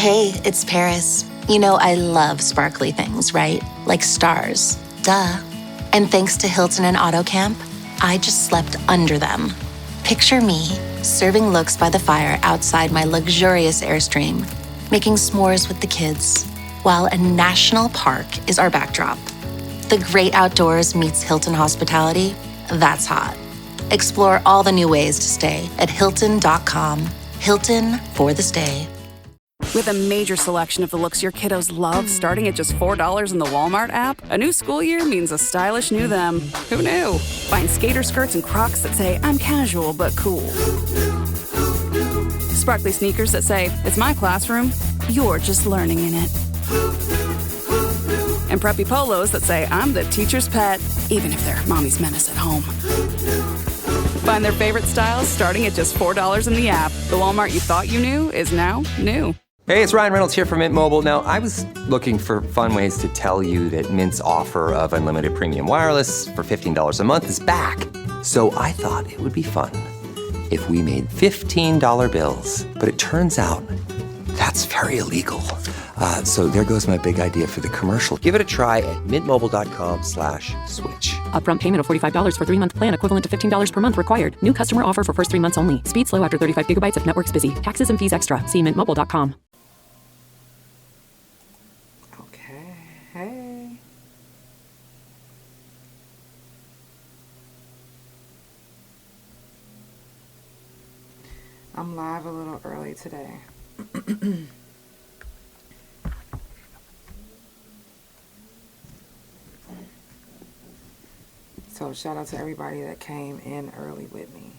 Hey, it's Paris. You know I love sparkly things, right? Like stars. Duh. And thanks to Hilton and AutoCamp, I just slept under them. Picture me, serving looks by the fire outside my luxurious Airstream, making s'mores with the kids, while a national park is our backdrop. The great outdoors meets Hilton hospitality. That's hot. Explore all the new ways to stay at Hilton.com. Hilton for the stay. With a major selection of the looks your kiddos love starting at just $4 in the Walmart app, a new school year means a stylish new them. Who knew? Find skater skirts and Crocs that say, I'm casual but cool. Sparkly sneakers that say, it's my classroom, you're just learning in it. And preppy polos that say, I'm the teacher's pet, even if they're mommy's menace at home. Find their favorite styles starting at just $4 in the app. The Walmart you thought you knew is now new. Hey, it's Ryan Reynolds here from Mint Mobile. Now, I was looking for fun ways to tell you that Mint's offer of unlimited premium wireless for $15 a month is back. So I thought it would be fun if we made $15 bills. But it turns out that's very illegal. So there goes my big idea for the commercial. Give it a try at mintmobile.com/switch. Upfront payment of $45 for 3-month plan equivalent to $15 per month required. New customer offer for first 3 months only. Speed slow after 35 gigabytes if network's busy. Taxes and fees extra. See mintmobile.com. Okay. Hey. I'm live a little early today. So shout out to everybody that came in early with me.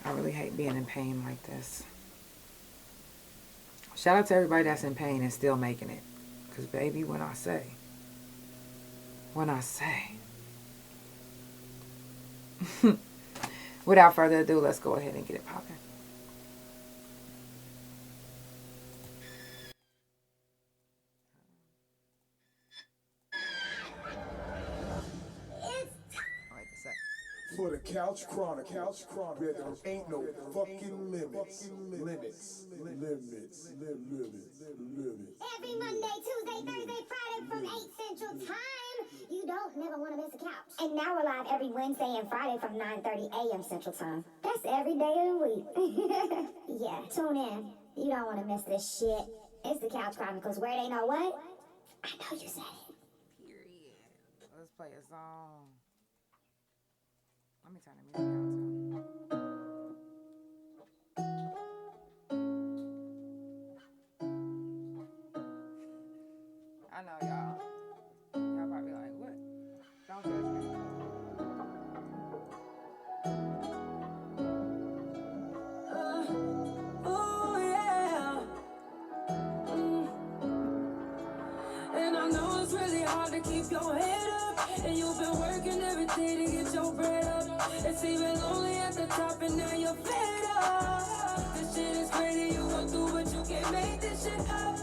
I really hate being in pain like this. Shout out to everybody that's in pain and still making it. Because baby, when I say. Without further ado, let's go ahead and get it popping. For the Couch Chronicles, where there ain't no fucking limits. Every Monday, Tuesday, Thursday, Friday from 8 Central Time. You don't never want to miss a couch. And now we're live every Wednesday and Friday from 9:30 a.m. Central Time. That's every day of the week. Yeah, tune in. You don't want to miss this shit. It's the Couch Chronicles, where they know what? I know you said it. Period. Let's play a song. Let me turn the music down too. I know y'all probably like, what? Don't judge me. Oh yeah. And I know it's really hard to keep your head up, and you've been working every day to get your bread up. It's even lonely at the top, and now you're fed up. This shit is crazy, you go through, but you can't make this shit up.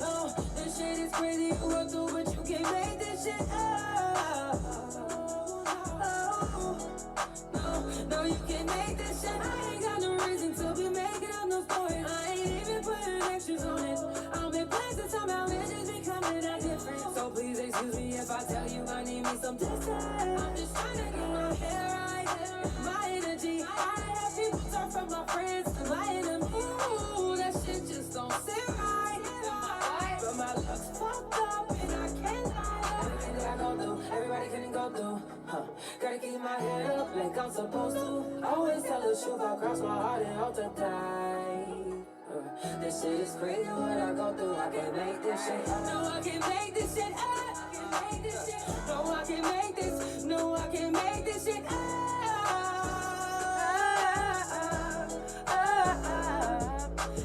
No, this shit is crazy, you go through, but you can't make this shit up. No, you can't make this shit. I ain't got no reason to be making up no stories. I ain't even putting extras on it. I've been places somehow, it's just becoming that different. So please excuse me if I tell you I need me some distance. I'm just trying to get my hair right, my energy. I have people turn from my friends to my enemies. Ooh, that shit just don't sit right. But my luck's fucked up and I can't lie. Everything that I go through, everybody couldn't go through. Gotta keep my head up like I'm supposed to. Always tell the truth, I cross my heart and hold to die. This shit is crazy what I go through. I can't make this shit up. No, I can't make this shit up. No, I can't make this. No, I can't make this shit up.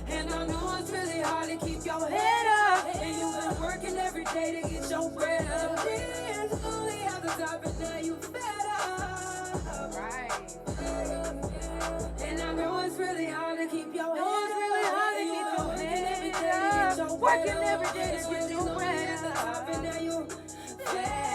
And I know it's really hard to keep your head up, and you've been working every day to get your bread up. It's only at the top, and now you fed up. Right. And I know it's really hard to keep your head up. Working every day to get your bread up. And now you fed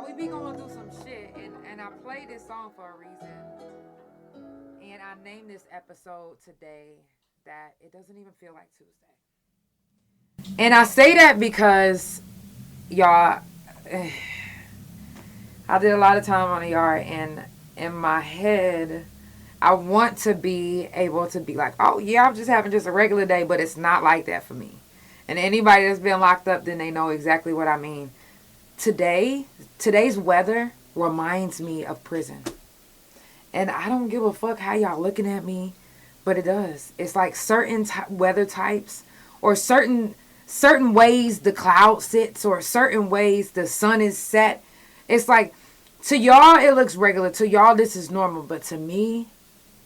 we be going through some shit, and I play this song for a reason. And I named this episode today that it doesn't even feel like Tuesday. And I say that because, y'all, I did a lot of time on the yard, and in my head, I want to be able to be like, oh yeah, I'm just having just a regular day, but it's not like that for me. And anybody that's been locked up, then they know exactly what I mean. Today's weather reminds me of prison. And I don't give a fuck how y'all looking at me, but it does. It's like certain weather types, or certain ways the cloud sits, or certain ways the sun is set. It's like, to y'all it looks regular. To y'all this is normal. But to me,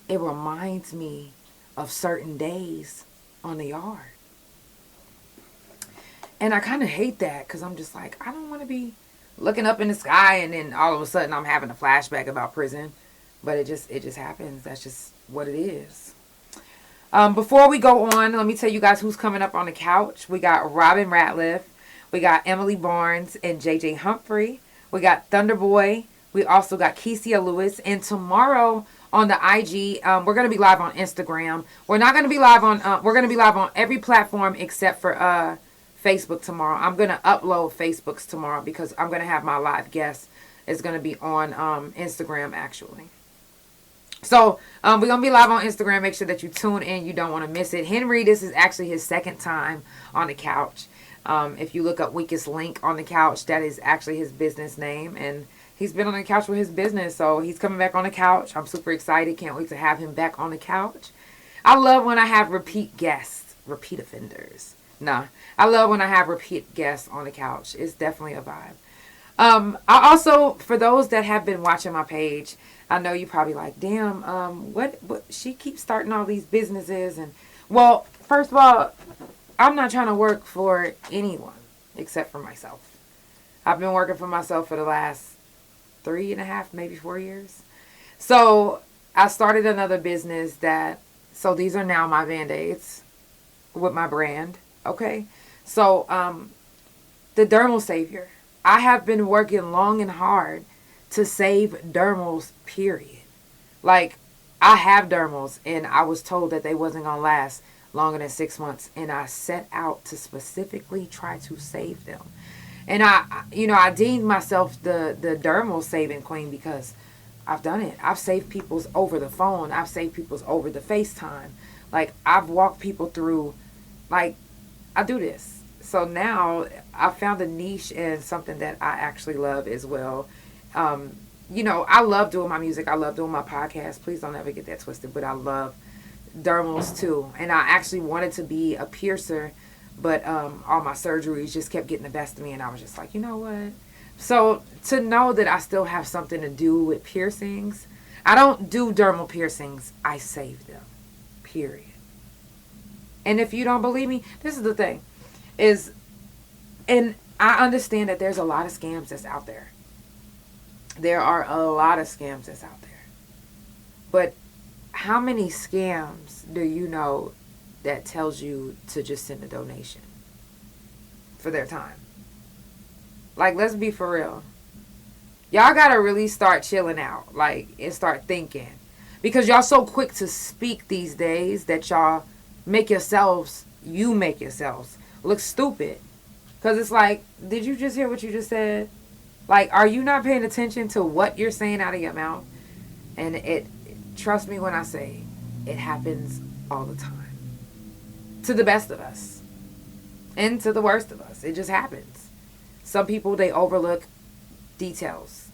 it reminds me of certain days on the yard. And I kind of hate that, because I'm just like, I don't want to be looking up in the sky and then all of a sudden I'm having a flashback about prison. But it just happens. That's just what it is. Before we go on, let me tell you guys who's coming up on the couch. We got Robin Ratliff. We got Emily Barnes and JJ Humphrey. We got Thunderboy. We also got Kecia Lewis. And tomorrow on the IG, we're going to be live on Instagram. We're not going to be live on, we're going to be live on every platform except for Facebook tomorrow. I'm going to upload Facebook's tomorrow because I'm going to have my live guest is going to be on Instagram actually. So we're going to be live on Instagram. Make sure that you tune in. You don't want to miss it. Henry, this is actually his second time on the couch. If you look up Weakest Link on the couch, that is actually his business name. And he's been on the couch with his business. So he's coming back on the couch. I'm super excited. Can't wait to have him back on the couch. I love when I have repeat guests, repeat offenders. Nah, I love when I have repeat guests on the couch. It's definitely a vibe. I also, for those that have been watching my page, I know you probably like, damn, what she keeps starting all these businesses. And well, first of all, I'm not trying to work for anyone except for myself. I've been working for myself for the last 3.5, maybe 4 years. So I started another business so these are now my Band-Aids with my brand. Okay. So, the dermal savior. I have been working long and hard to save dermals, period. Like, I have dermals, and I was told that they wasn't going to last longer than 6 months. And I set out to specifically try to save them. And I deemed myself the dermal saving queen because I've done it. I've saved people's over the phone. I've saved people's over the FaceTime. Like, I've walked people through, like, I do this. So now I found a niche and something that I actually love as well. I love doing my music. I love doing my podcast. Please don't ever get that twisted. But I love dermals too. And I actually wanted to be a piercer. But all my surgeries just kept getting the best of me. And I was just like, you know what? So to know that I still have something to do with piercings. I don't do dermal piercings. I save them. Period. And if you don't believe me, this is the thing. And I understand that there's a lot of scams that's out there. There are a lot of scams that's out there. But how many scams do you know that tells you to just send a donation for their time? Like, let's be for real. Y'all gotta really start chilling out, like, and start thinking. Because y'all so quick to speak these days that y'all make yourselves look stupid. Because it's like, did you just hear what you just said? Like, are you not paying attention to what you're saying out of your mouth? And trust me when I say, it happens all the time. To the best of us. And to the worst of us. It just happens. Some people, they overlook details.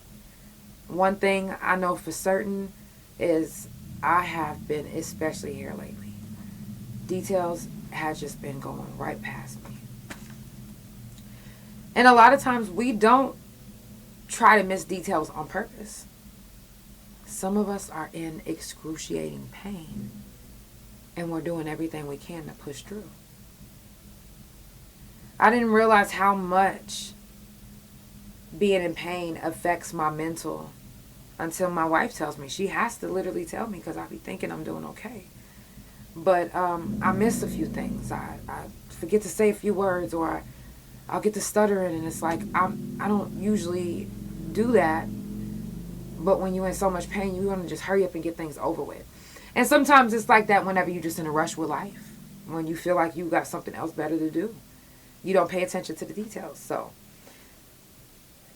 One thing I know for certain is I have been, especially here lately, details has just been going right past me. And a lot of times we don't try to miss details on purpose. Some of us are in excruciating pain and we're doing everything we can to push through. I didn't realize how much being in pain affects my mental until my wife tells me. She has to literally tell me because I be thinking I'm doing okay. But I miss a few things. I forget to say a few words, or I'll get to stuttering, and it's like I don't usually do that. But when you're in so much pain, you want to just hurry up and get things over with. And sometimes it's like that whenever you're just in a rush with life. When you feel like you got something else better to do. You don't pay attention to the details. So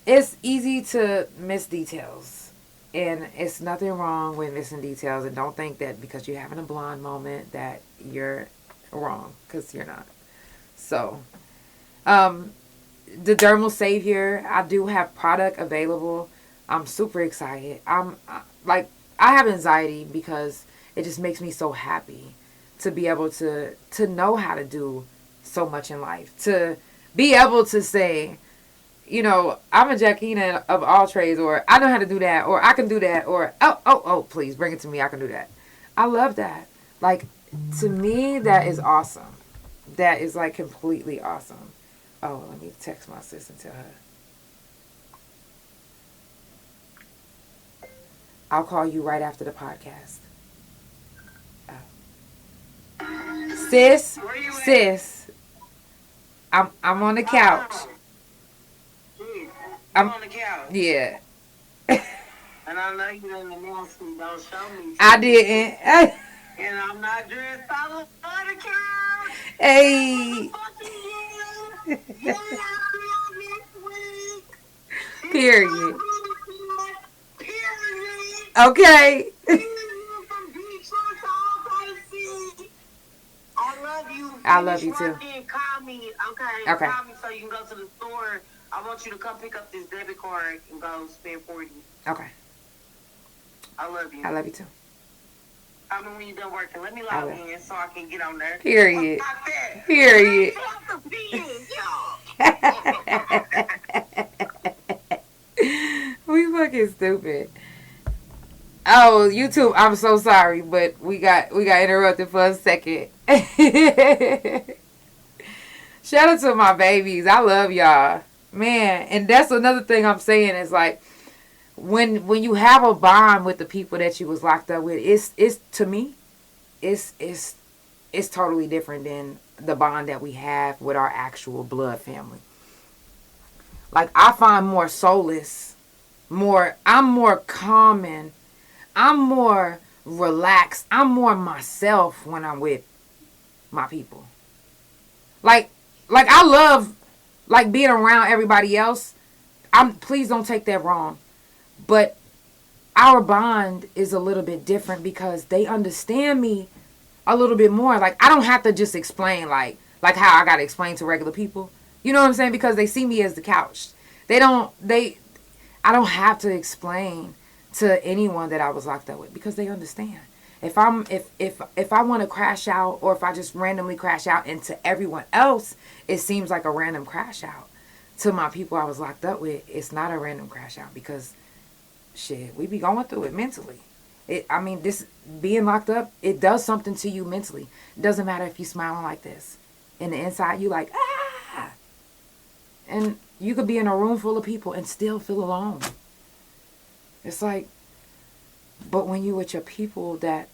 it's easy to miss details. And it's nothing wrong with missing details. And don't think that because you're having a blonde moment that you're wrong. Because you're not. So, the Dermal Savior, I do have product available. I'm super excited. I have anxiety because it just makes me so happy to be able to know how to do so much in life. To be able to say, you know, I'm a Jackina of all trades, or I know how to do that, or I can do that, or oh, please bring it to me. I can do that. I love that. Like, to me, that is awesome. That is like completely awesome. Oh, let me text my sis and tell her. I'll call you right after the podcast. Oh. Sis, I'm on the couch. I'm on the couch. Yeah. And I know you in the nasty, don't show me. I didn't. And I'm not dressed all on the couch. Hey. Period. Okay. I love you too. Call me, okay? Call me so you can go to the store. I want you to come pick up this debit card and go spend 40. Okay. I love you. I love you too. Tell me when you're done working. Let me log in so I can get on there. Period. Period. We fucking stupid. Oh, YouTube, I'm so sorry, but we got interrupted for a second. Shout out to my babies. I love y'all. Man, and that's another thing I'm saying is like when you have a bond with the people that you was locked up with, it's to me, it's totally different than the bond that we have with our actual blood family. Like, I find more solace, I'm more calming, I'm more relaxed, I'm more myself when I'm with my people. Like I love like being around everybody else. Please don't take that wrong. But our bond is a little bit different because they understand me a little bit more. Like, I don't have to just explain like how I gotta explain to regular people. You know what I'm saying? Because they see me as the couch. I don't have to explain to anyone that I was locked up with because they understand. If I want to crash out, or if I just randomly crash out, and to everyone else it seems like a random crash out, to my people I was locked up with, it's not a random crash out because shit, we be going through it mentally. This being locked up, it does something to you mentally. It doesn't matter if you smiling like this. In the inside, you like, ah! And you could be in a room full of people and still feel alone. It's like, but when you with your people that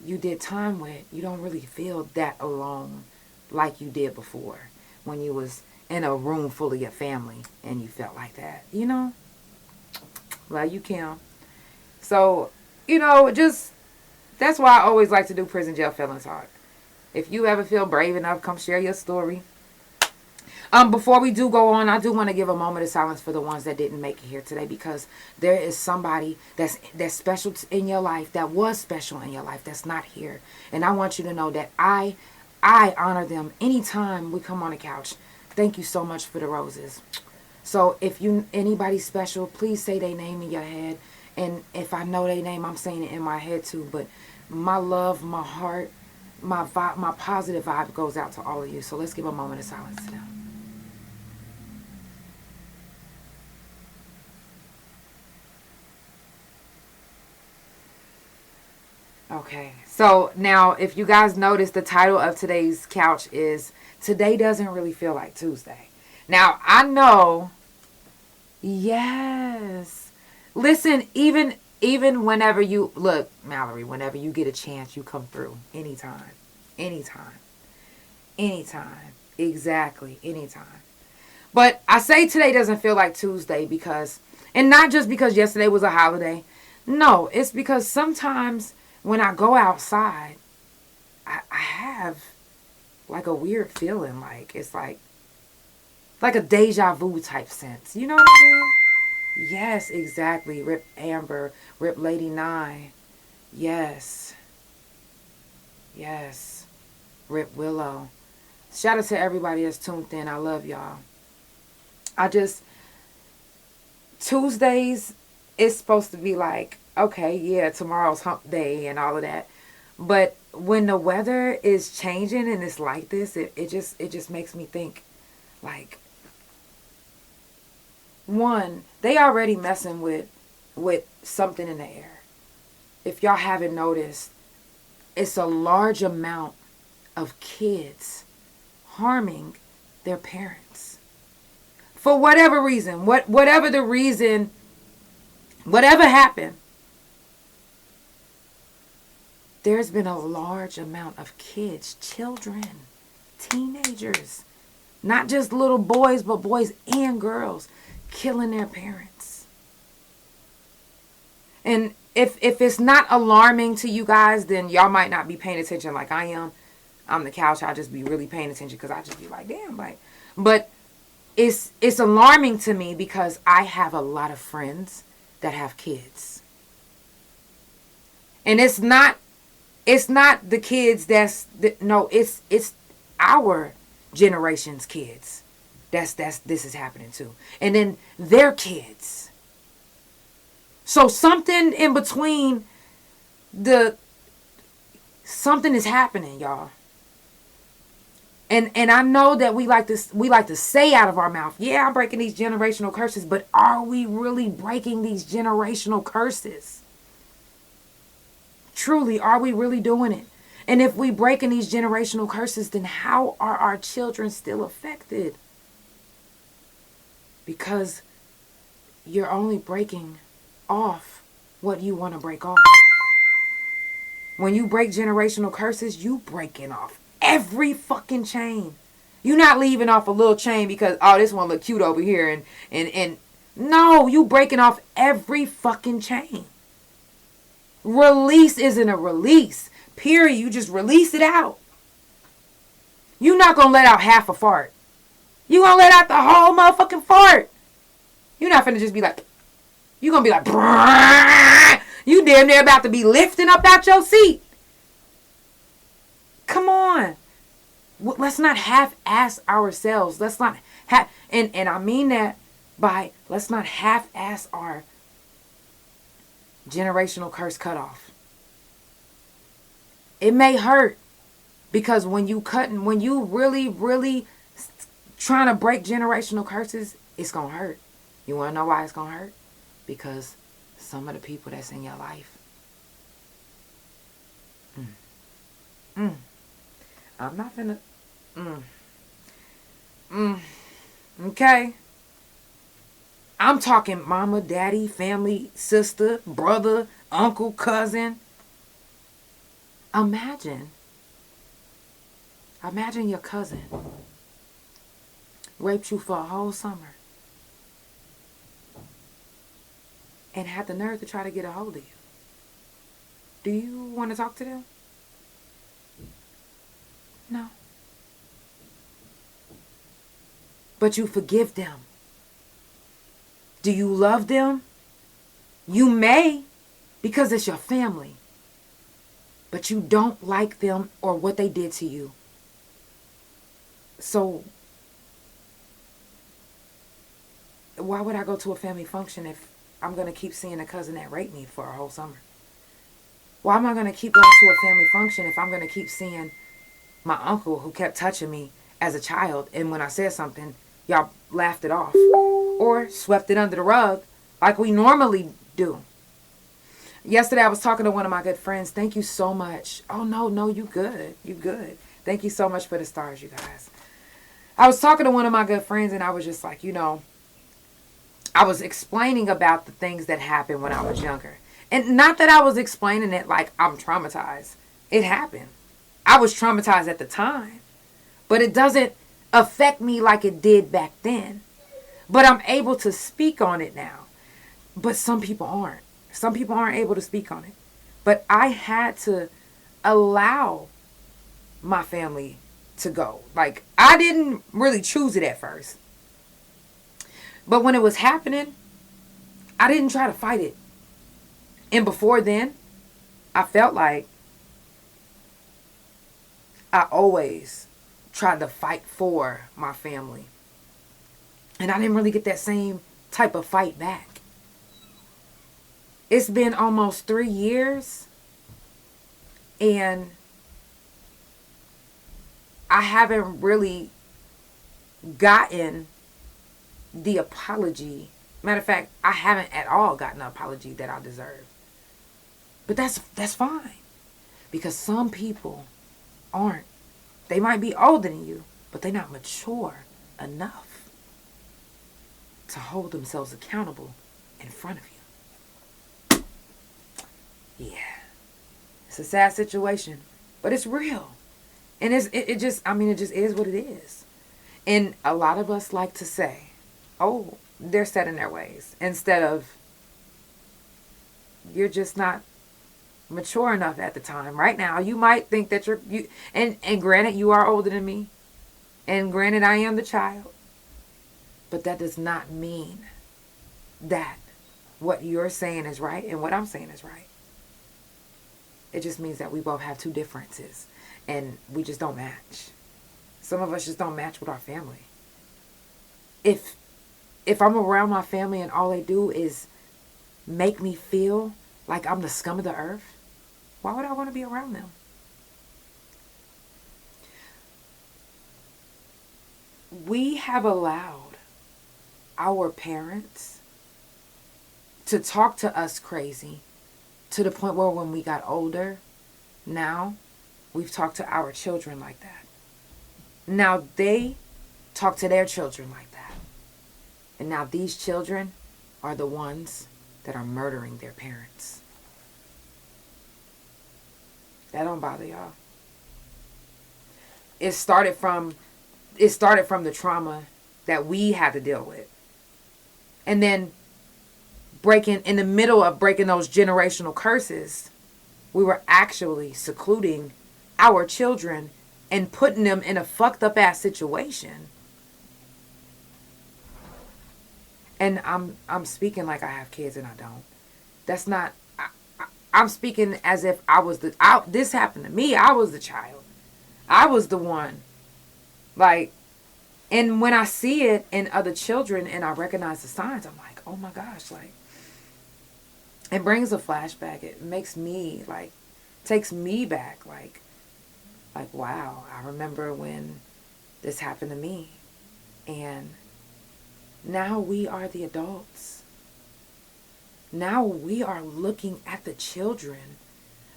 you did time with, you don't really feel that alone like you did before when you was in a room full of your family and you felt like that, you know? Love you, Kim. So, you know, just, that's why I always like to do Prison Jail Felon Talk. If you ever feel brave enough, come share your story. Before we do go on, I do want to give a moment of silence for the ones that didn't make it here today, because there is somebody that's special in your life, that was special in your life, that's not here. And I want you to know that I honor them anytime we come on the couch. Thank you so much for the roses. So if anybody special, please say their name in your head. And if I know their name, I'm saying it in my head too. But my love, my heart, my vibe, my positive vibe goes out to all of you. So let's give a moment of silence to them. Okay, so now if you guys notice, the title of today's couch is Today Doesn't Really Feel Like Tuesday. Now, I know, yes. Listen, even whenever you, look, Mallory, whenever you get a chance, you come through. Anytime. Exactly, anytime. But I say today doesn't feel like Tuesday because And not just because yesterday was a holiday. No, it's because sometimes when I go outside, I have like a weird feeling. Like it's like a deja vu type sense. You know what I mean? Yes, exactly. Rip Amber, Rip Lady Nye. Yes. Yes. Rip Willow. Shout out to everybody that's tuned in. I love y'all. Tuesdays, it's supposed to be like, okay, yeah, tomorrow's hump day and all of that. But when the weather is changing and it's like this, it just makes me think, like, one, they already messing with something in the air. If y'all haven't noticed, it's a large amount of kids harming their parents. For whatever reason, whatever the reason, whatever happened, there's been a large amount of kids, children, teenagers, not just little boys, but boys and girls, killing their parents. And if it's not alarming to you guys, then y'all might not be paying attention like I am. I'm the couch. I'll just be really paying attention because I just be like, damn, like, but it's alarming to me because I have a lot of friends that have kids. And it's not the kids it's our generation's kids. This is happening to. And then their kids. So something in between something is happening, y'all. And I know that we like to say out of our mouth, yeah, I'm breaking these generational curses, but are we really breaking these generational curses? Truly, are we really doing it? And if we breaking these generational curses, then how are our children still affected? Because you're only breaking off what you want to break off. When you break generational curses, you breaking off every fucking chain. You're not leaving off a little chain because, oh, this one look cute over here. And no, you breaking off every fucking chain. Release isn't a release. Period. You just release it out. You're not going to let out half a fart. You're going to let out the whole motherfucking fart. You're not finna just be like, you're going to be like, brrrr. You damn near about to be lifting up out your seat. Come on. Let's not half-ass ourselves. Let's not and I mean that by let's not half-ass our generational curse cutoff. It may hurt because when you really, really trying to break generational curses, it's going to hurt. You want to know why it's going to hurt? Because some of the people that's in your life. I'm not finna. Okay. I'm talking mama, daddy, family, sister, brother, uncle, cousin. Imagine your cousin raped you for a whole summer and had the nerve to try to get a hold of you. Do you want to talk to them? No. But you forgive them. Do you love them? You may, because it's your family. But you don't like them or what they did to you. So, why would I go to a family function if I'm going to keep seeing a cousin that raped me for a whole summer? Why am I going to keep going to a family function if I'm going to keep seeing my uncle who kept touching me as a child, and when I said something, y'all laughed it off or swept it under the rug like we normally do? Yesterday I was talking to one of my good friends. Thank you so much. Oh, no, you good. You good. Thank you so much for the stars, you guys. I was talking to one of my good friends, and I was just like, I was explaining about the things that happened when I was younger. And not that I was explaining it like I'm traumatized. It happened. I was traumatized at the time. But it doesn't affect me like it did back then. But I'm able to speak on it now. But some people aren't. Some people aren't able to speak on it. But I had to allow my family to go. Like, I didn't really choose it at first. But when it was happening, I didn't try to fight it. And before then, I felt like I always tried to fight for my family. And I didn't really get that same type of fight back. It's been almost 3 years, and I haven't really gotten the apology. Matter of fact, I haven't at all gotten the apology that I deserve. But that's fine. Because some people aren't. They might be older than you, but they're not mature enough to hold themselves accountable in front of you. Yeah. It's a sad situation, but it's real. And it just is what it is. And a lot of us like to say, oh, they're set in their ways, instead of, you're just not mature enough at the time. Right now, you might think that and granted, you are older than me, and granted, I am the child, but that does not mean that what you're saying is right and what I'm saying is right. It just means that we both have two differences, and we just don't match. Some of us just don't match with our family. If I'm around my family and all they do is make me feel like I'm the scum of the earth, why would I want to be around them? We have allowed our parents to talk to us crazy to the point where when we got older, now we've talked to our children like that. Now they talk to their children like that. And now these children are the ones that are murdering their parents. That don't bother y'all. It started from the trauma that we had to deal with. And then in the middle of breaking those generational curses, we were actually secluding our children and putting them in a fucked up ass situation. And I'm speaking like I have kids and I don't. That's not, I'm speaking as if this happened to me. I was the child. I was the one. Like, and when I see it in other children and I recognize the signs, I'm like, oh my gosh, like, it brings a flashback. It makes me, like, takes me back, like, wow, I remember when this happened to me. And now we are the adults. Now we are looking at the children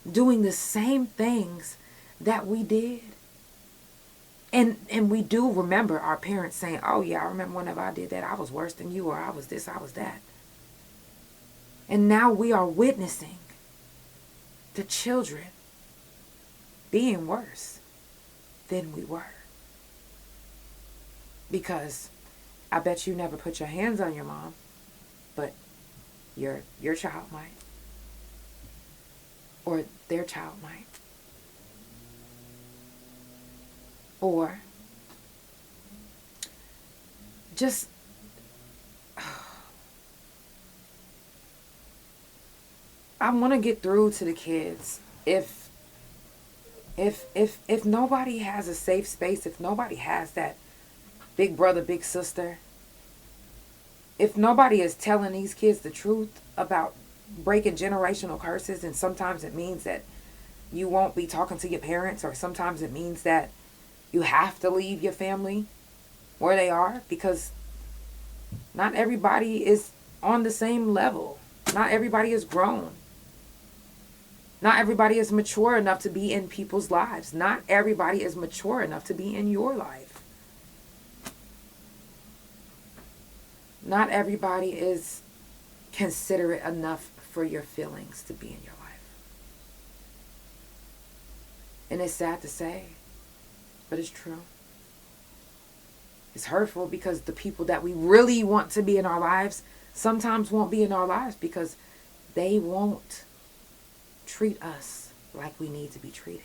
doing the same things that we did. And we do remember our parents saying, oh yeah, I remember whenever I did that, I was worse than you, or I was this, I was that. And now we are witnessing the children being worse than we were. Because I bet you never put your hands on your mom, but your child might. Or their child might. Or just I want to get through to the kids. If nobody has a safe space, if nobody has that big brother, big sister, if nobody is telling these kids the truth about breaking generational curses, and sometimes it means that you won't be talking to your parents, or sometimes it means that you have to leave your family where they are, because not everybody is on the same level. Not everybody is grown. Not everybody is mature enough to be in people's lives. Not everybody is mature enough to be in your life. Not everybody is considerate enough for your feelings to be in your life. And it's sad to say, but it's true. It's hurtful because the people that we really want to be in our lives sometimes won't be in our lives because they won't treat us like we need to be treated.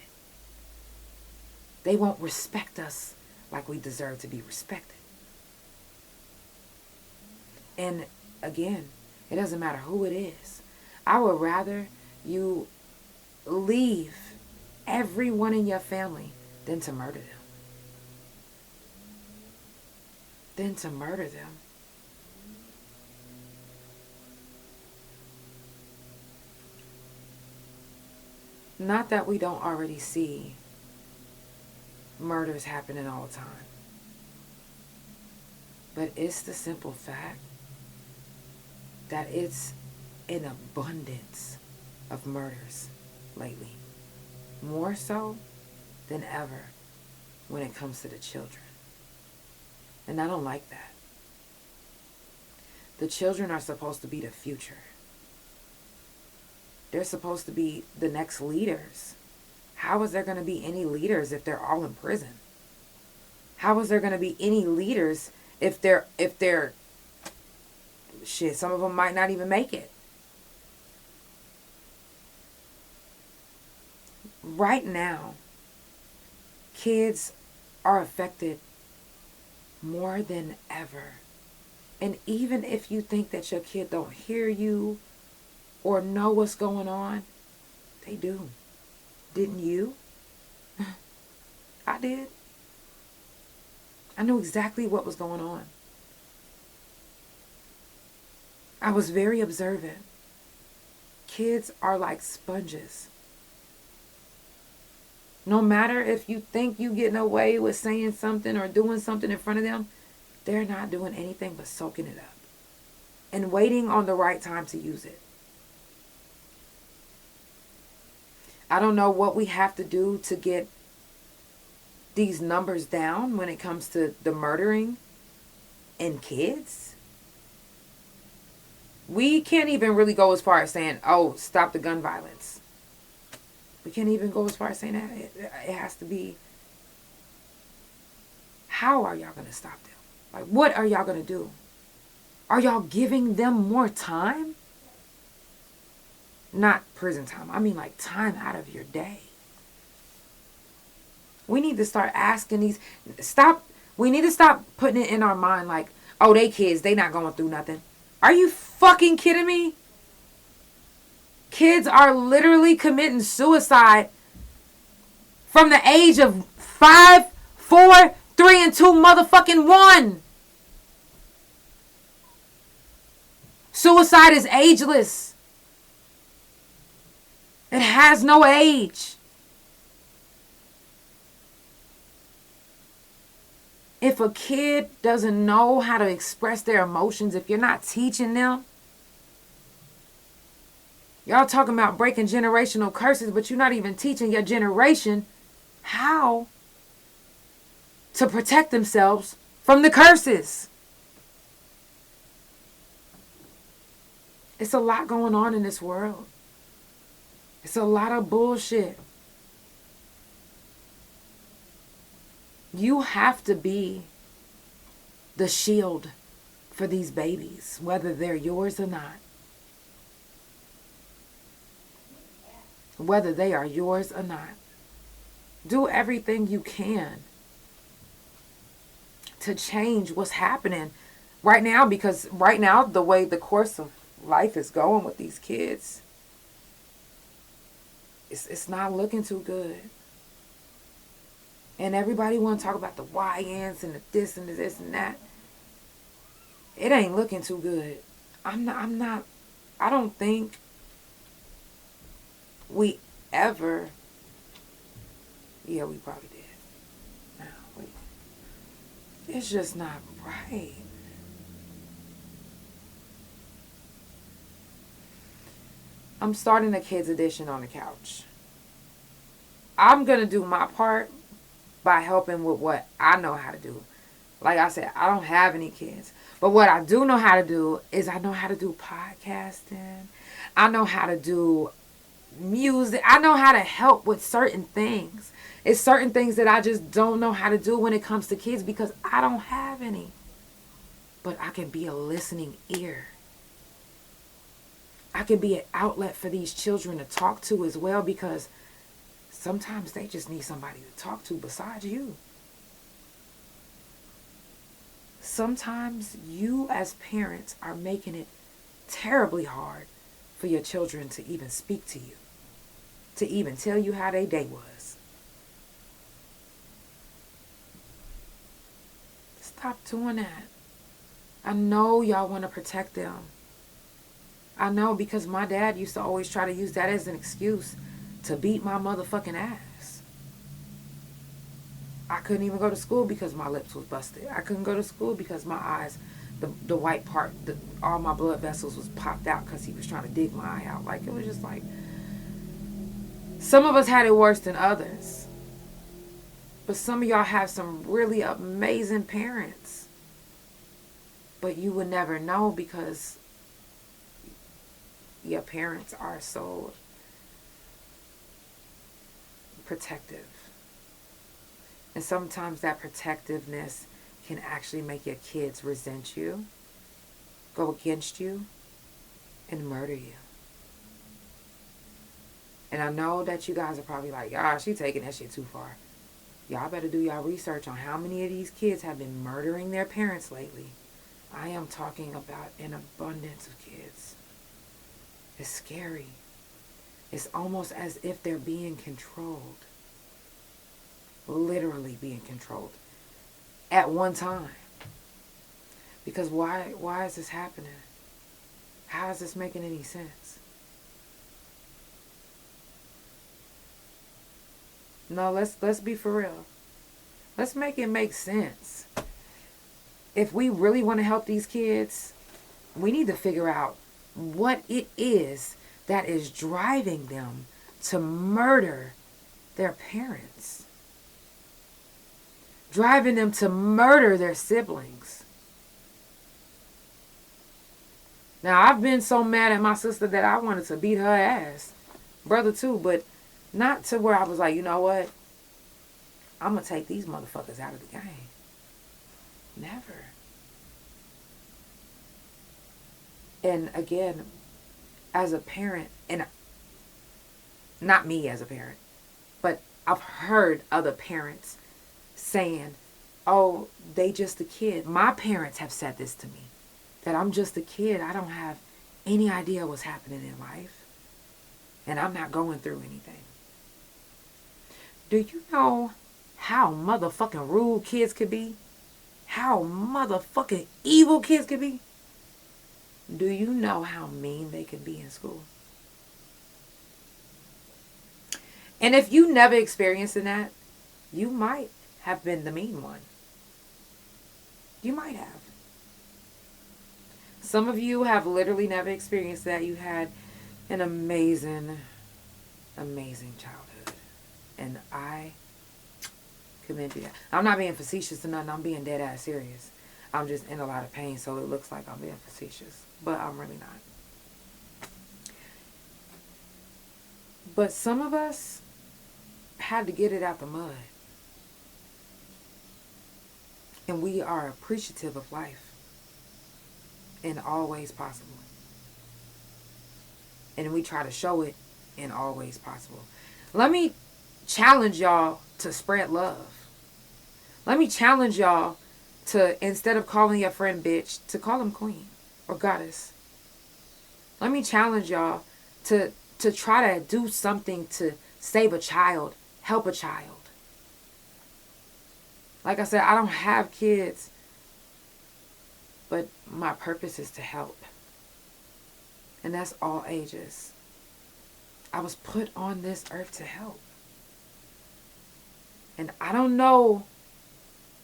They won't respect us like we deserve to be respected. And again, it doesn't matter who it is. I would rather you leave everyone in your family than to murder them. Than to murder them. Not that we don't already see murders happening all the time. But it's the simple fact that it's an abundance of murders lately. More so than ever when it comes to the children. And I don't like that. The children are supposed to be the future. They're supposed to be the next leaders. How is there going to be any leaders if they're all in prison? How is there going to be any leaders if they're shit, some of them might not even make it. Right now, kids are affected more than ever. And even if you think that your kid don't hear you or know what's going on, they do. Didn't you? I did. I knew exactly what was going on. I was very observant. Kids are like sponges. No matter if you think you getting away with saying something or doing something in front of them, they're not doing anything but soaking it up and waiting on the right time to use it. I don't know what we have to do to get these numbers down when it comes to the murdering in kids. We can't even really go as far as saying, oh, stop the gun violence. We can't even go as far as saying that. It has to be, how are y'all going to stop them? Like, what are y'all going to do? Are y'all giving them more time? Not prison time. I mean like time out of your day. We need to start asking these, we need to stop putting it in our mind like, oh, they kids, they not going through nothing. Are you fucking kidding me? Kids are literally committing suicide from the age of 5, 4, 3, and 2 motherfucking 1. Suicide is ageless. It has no age. If a kid doesn't know how to express their emotions, if you're not teaching them, y'all talking about breaking generational curses, but you're not even teaching your generation how to protect themselves from the curses. It's a lot going on in this world. It's a lot of bullshit. You have to be the shield for these babies, whether they're yours or not. Whether they are yours or not. Do everything you can to change what's happening right now, because right now, the way the course of life is going with these kids, it's not looking too good. And everybody want to talk about the YNs and the this and the this and that. It ain't looking too good. I don't think we ever, yeah, we probably did. No, wait. It's just not right. I'm starting a kids edition on the couch. I'm going to do my part by helping with what I know how to do. Like I said, I don't have any kids. But what I do know how to do is I know how to do podcasting. I know how to do music. I know how to help with certain things. It's certain things that I just don't know how to do when it comes to kids because I don't have any. But I can be a listening ear I can be an outlet for these children to talk to as well, because sometimes they just need somebody to talk to besides you. Sometimes you as parents are making it terribly hard for your children to even speak to you, to even tell you how their day was. Stop doing that. I know y'all want to protect them. I know, because my dad used to always try to use that as an excuse to beat my motherfucking ass. I couldn't even go to school because my lips was busted. I couldn't go to school because my eyes, the white part, all my blood vessels was popped out because he was trying to dig my eye out. Like, it was just like, some of us had it worse than others. But some of y'all have some really amazing parents. But you would never know because your parents are so protective. And sometimes that protectiveness can actually make your kids resent you, go against you, and murder you. And I know that you guys are probably like, ah, she taking that shit too far. Y'all better do y'all research on how many of these kids have been murdering their parents lately. I am talking about an abundance of kids. It's scary. It's almost as if they're being controlled. Literally being controlled. At one time. Because why is this happening? How is this making any sense? No, let's be for real. Let's make it make sense. If we really want to help these kids, we need to figure out what it is that is driving them to murder their parents. Driving them to murder their siblings. Now, I've been so mad at my sister that I wanted to beat her ass. Brother too, but not to where I was like, you know what? I'm going to take these motherfuckers out of the game. Never. And again, as a parent, and not me as a parent, but I've heard other parents saying, oh, they just a kid. My parents have said this to me, that I'm just a kid. I don't have any idea what's happening in life. And I'm not going through anything. Do you know how motherfucking rude kids could be? How motherfucking evil kids could be? Do you know how mean they can be in school? And if you never experienced that, you might have been the mean one. You might have. Some of you have literally never experienced that. You had an amazing, amazing childhood. And I commend you. I'm not being facetious or nothing. I'm being dead ass serious. I'm just in a lot of pain, so it looks like I'm being facetious. But I'm really not. But some of us had to get it out the mud. And we are appreciative of life in all ways possible. And we try to show it in all ways possible. Let me challenge y'all to spread love. Let me challenge y'all to, instead of calling your friend bitch, to call him queen or goddess. Let me challenge y'all to try to do something to save a child, help a child. Like I said, I don't have kids, but my purpose is to help. And that's all ages. I was put on this earth to help. And I don't know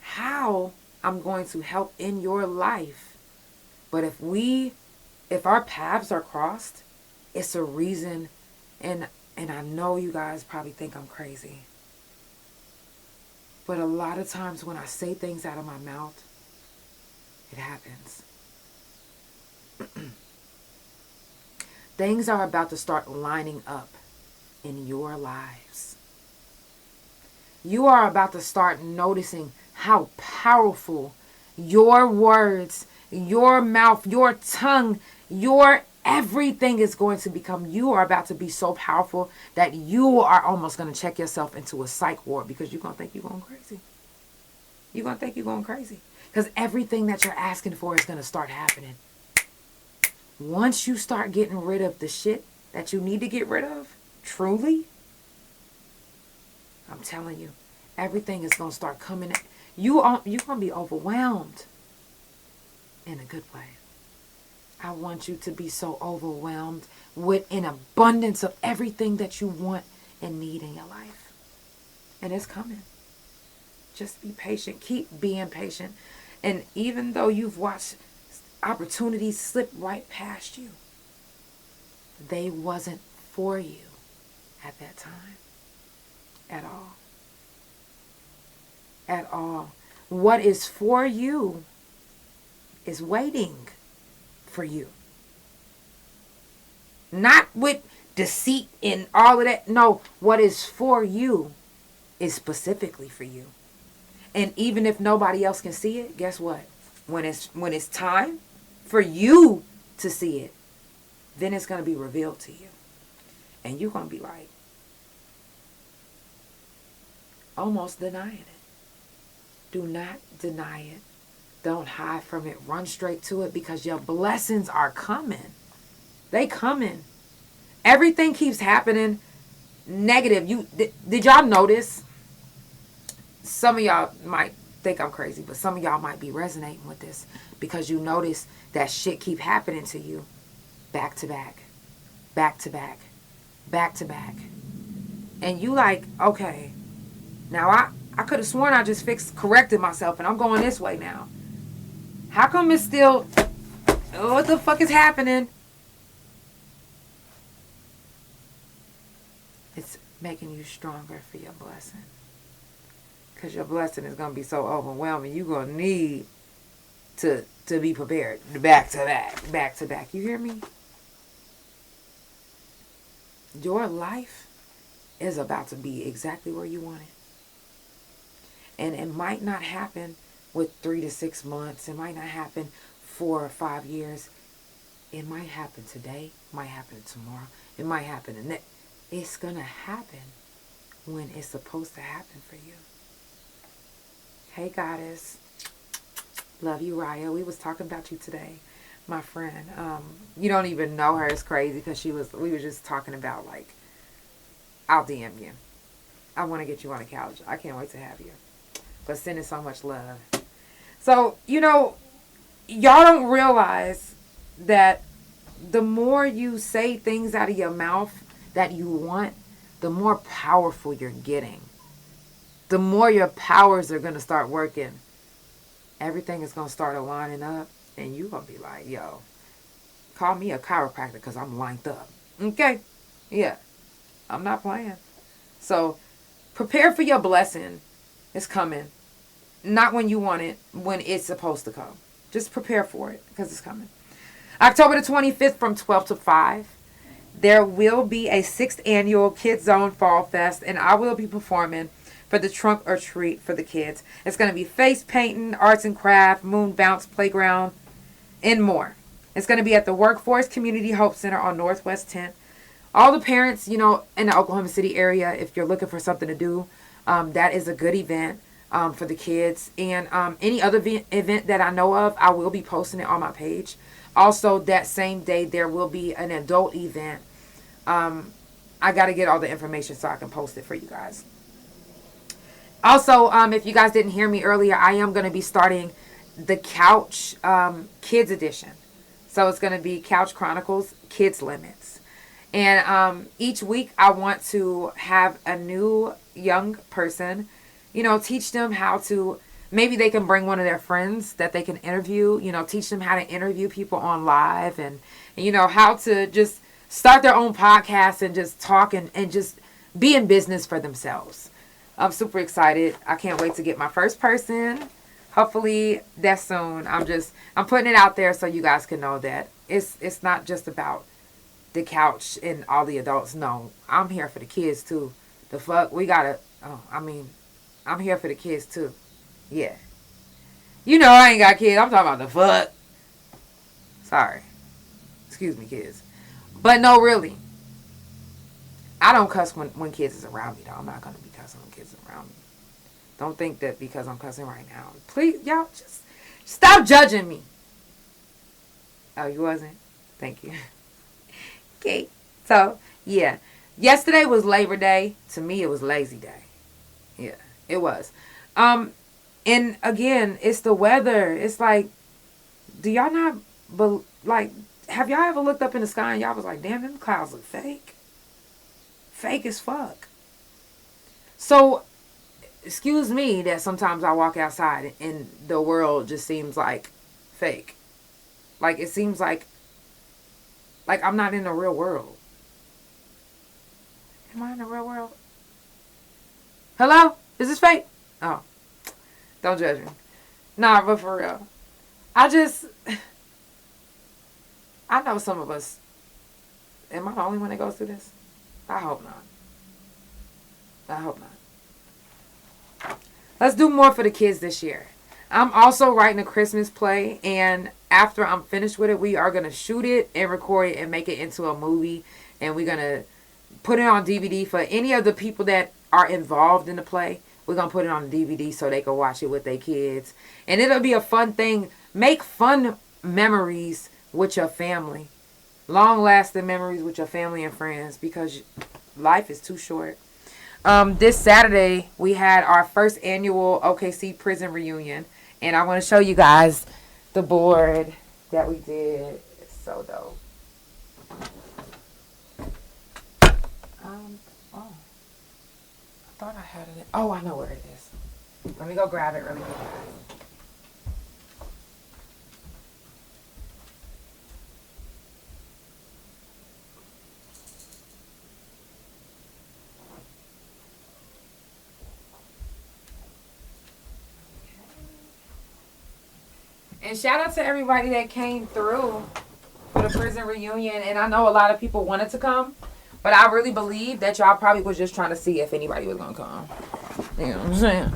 how I'm going to help in your life. But if our paths are crossed, it's a reason. And I know you guys probably think I'm crazy. But a lot of times when I say things out of my mouth, it happens. Things are about to start lining up in your lives. You are about to start noticing how powerful your words, your mouth, your tongue, your Everything is going to become, you are about to be so powerful that you are almost going to check yourself into a psych ward because you're going to think you're going crazy. You're going to think you're going crazy. Because everything that you're asking for is going to start happening. Once you start getting rid of the shit that you need to get rid of, truly, I'm telling you, everything is going to start coming. You're going to be overwhelmed in a good way. I want you to be so overwhelmed with an abundance of everything that you want and need in your life. And it's coming. Just be patient. Keep being patient. And even though you've watched opportunities slip right past you, they wasn't for you at that time. At all. At all. What is for you is waiting for you. Not with deceit and all of that. No, what is for you is specifically for you. And even if nobody else can see it, guess what? When it's time for you to see it, then it's going to be revealed to you. And you're going to be like, almost denying it. Do not deny it. Don't hide from it. Run straight to it because your blessings are coming. They coming. Everything keeps happening negative. Did y'all notice? Some of y'all might think I'm crazy, but some of y'all might be resonating with this because you notice that shit keep happening to you back to back, back to back, back to back. And you like, okay, now I could have sworn I just corrected myself and I'm going this way now. How come it's still, what the fuck is happening? It's making you stronger for your blessing. Because your blessing is going to be so overwhelming. You're going to need to be prepared. Back to back, back to back. You hear me? Your life is about to be exactly where you want it. And it might not happen with 3 to 6 months. It might not happen 4 or 5 years. It might happen today. It might happen tomorrow. It might happen the next. It's going to happen when it's supposed to happen for you. Hey, Goddess. Love you, Raya. We was talking about you today, my friend. You don't even know her. It's crazy because we were just talking about, like, I'll DM you. I want to get you on the couch. I can't wait to have you. But sending so much love. So, y'all don't realize that the more you say things out of your mouth that you want, the more powerful you're getting. The more your powers are going to start working. Everything is going to start aligning up. And you're going to be like, yo, call me a chiropractor because I'm lined up. Okay? Yeah. I'm not playing. So, prepare for your blessing. It's coming. Not when you want it, when it's supposed to come. Just prepare for it because it's coming. October the 25th from 12 to 5. There will be a 6th annual Kids Zone Fall Fest, and I will be performing for the trunk or treat for the kids. It's going to be face painting, arts and craft, moon bounce playground, and more. It's going to be at the Workforce Community Hope Center on Northwest 10th. All the parents, in the Oklahoma City area, if you're looking for something to do, that is a good event for the kids. And any other event that I know of, I will be posting it on my page. Also, that same day, there will be an adult event. I got to get all the information so I can post it for you guys. Also, if you guys didn't hear me earlier, I am going to be starting the Couch Kids Edition. So it's going to be Couch Chronicles Kids Limits. And each week I want to have a new young person, teach them how to, maybe they can bring one of their friends that they can interview, teach them how to interview people on live and how to just start their own podcast and just talk and just be in business for themselves. I'm super excited. I can't wait to get my first person. Hopefully that's soon. I'm putting it out there so you guys can know that it's not just about the couch and all the adults. No, I'm here for the kids too. The fuck, I'm here for the kids too. Yeah. I ain't got kids. I'm talking about the fuck. Sorry. Excuse me, kids. But no, really. I don't cuss when kids is around me, though. I'm not going to be cussing when kids are around me. Don't think that because I'm cussing right now. Please, y'all, just stop judging me. Oh, you wasn't? Thank you. Okay. So, yeah. Yesterday was Labor Day. To me, it was lazy day. Yeah, it was. And again, it's the weather. It's like, do y'all not, like, have y'all ever looked up in the sky and y'all was like, damn, them clouds look fake? Fake as fuck. So, excuse me that sometimes I walk outside and the world just seems like fake. Like, it seems like I'm not in the real world. Am I in the real world? Hello? Is this fake? Oh. Don't judge me. Nah, but for real. I know some of us. Am I the only one that goes through this? I hope not. I hope not. Let's do more for the kids this year. I'm also writing a Christmas play, and after I'm finished with it, we are going to shoot it and record it and make it into a movie, and we're going to put it on DVD for any of the people that are involved in the play. We're going to put it on DVD so they can watch it with their kids, and it'll be a fun thing. Make fun memories with your family. Long-lasting memories with your family and friends, because life is too short. This Saturday, we had our first annual OKC prison reunion. And I want to show you guys the board that we did. It's so dope. I thought I had it. Oh, I know where it is. Let me go grab it really quick, guys. And shout out to everybody that came through for the prison reunion. And I know a lot of people wanted to come, but I really believe that y'all probably was just trying to see if anybody was going to come. You know what I'm saying?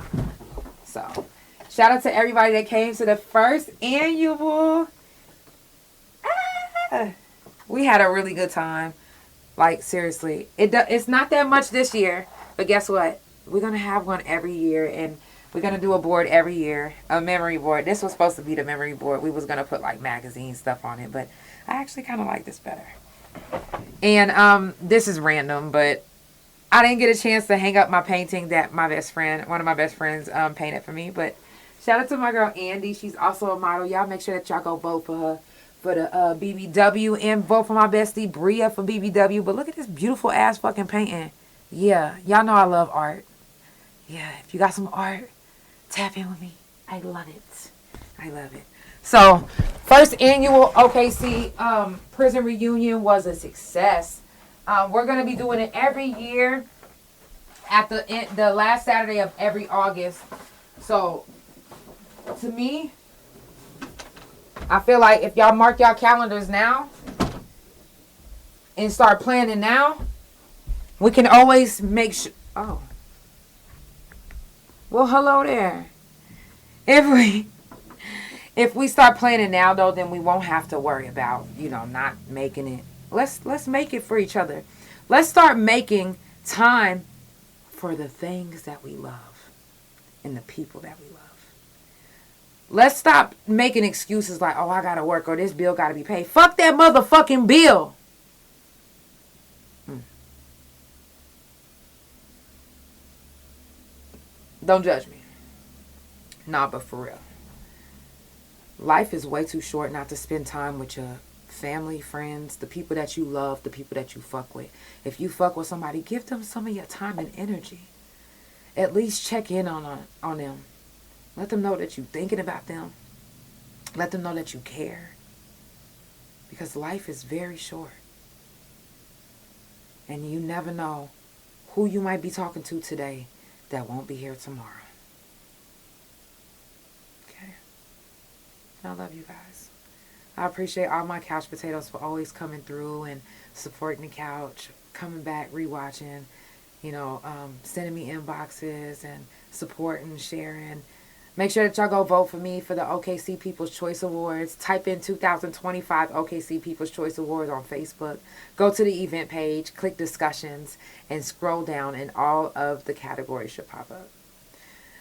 So, shout out to everybody that came to the first annual. We had a really good time. Like, seriously. It's not that much this year, but guess what? We're going to have one every year, and we're going to do a board every year, a memory board. This was supposed to be the memory board. We was going to put, like, magazine stuff on it, but I actually kind of like this better. And this is random, but I didn't get a chance to hang up my painting that one of my best friends, painted for me. But shout out to my girl, Andy. She's also a model. Y'all make sure that y'all go vote for her for the BBW, and vote for my bestie, Bria, for BBW. But look at this beautiful ass fucking painting. Yeah, y'all know I love art. Yeah, if you got some art, tap in with me. I love it. I love it. So, first annual OKC prison reunion was a success. We're going to be doing it every year at the last Saturday of every August. So, to me, I feel like if y'all mark y'all calendars now and start planning now, we can always make sure. Oh. Well, hello there. If we start planning now, though, then we won't have to worry about, not making it. Let's make it for each other. Let's start making time for the things that we love and the people that we love. Let's stop making excuses like, oh, I got to work, or this bill got to be paid. Fuck that motherfucking bill. Don't judge me. Nah, but for real. Life is way too short not to spend time with your family, friends, the people that you love, the people that you fuck with. If you fuck with somebody, give them some of your time and energy. At least check in on them. Let them know that you're thinking about them. Let them know that you care. Because life is very short. And you never know who you might be talking to today that won't be here tomorrow. Okay? I love you guys. I appreciate all my couch potatoes for always coming through and supporting the couch, coming back, rewatching, sending me inboxes and supporting, sharing. Make sure that y'all go vote for me for the OKC People's Choice Awards. Type in 2025 OKC People's Choice Awards on Facebook. Go to the event page, click discussions, and scroll down, and all of the categories should pop up.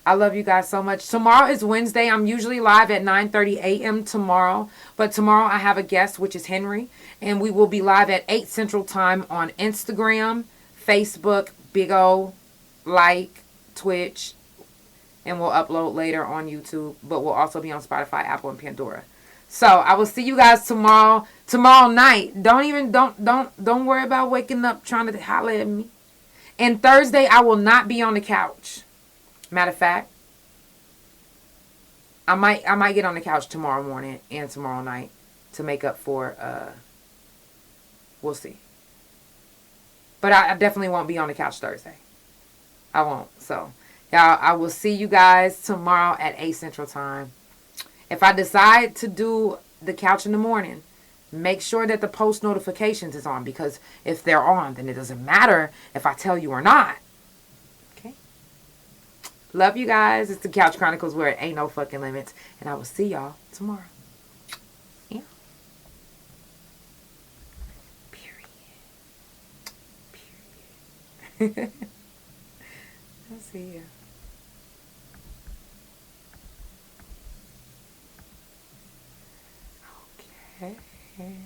I love you guys so much. Tomorrow is Wednesday. I'm usually live at 9:30 a.m. tomorrow. But tomorrow I have a guest, which is Henry. And we will be live at 8 Central Time on Instagram, Facebook, Big O, Twitch. And we'll upload later on YouTube. But we'll also be on Spotify, Apple, and Pandora. So I will see you guys tomorrow night. Don't worry about waking up trying to holler at me. And Thursday I will not be on the couch. Matter of fact, I might get on the couch tomorrow morning and tomorrow night to make up for we'll see. But I definitely won't be on the couch Thursday. I won't. So y'all, I will see you guys tomorrow at 8 Central Time. If I decide to do the couch in the morning, make sure that the post notifications is on, because if they're on, then it doesn't matter if I tell you or not. Okay? Love you guys. It's the Couch Chronicles, where it ain't no fucking limits. And I will see y'all tomorrow. Yeah. Period. I'll see you. Okay.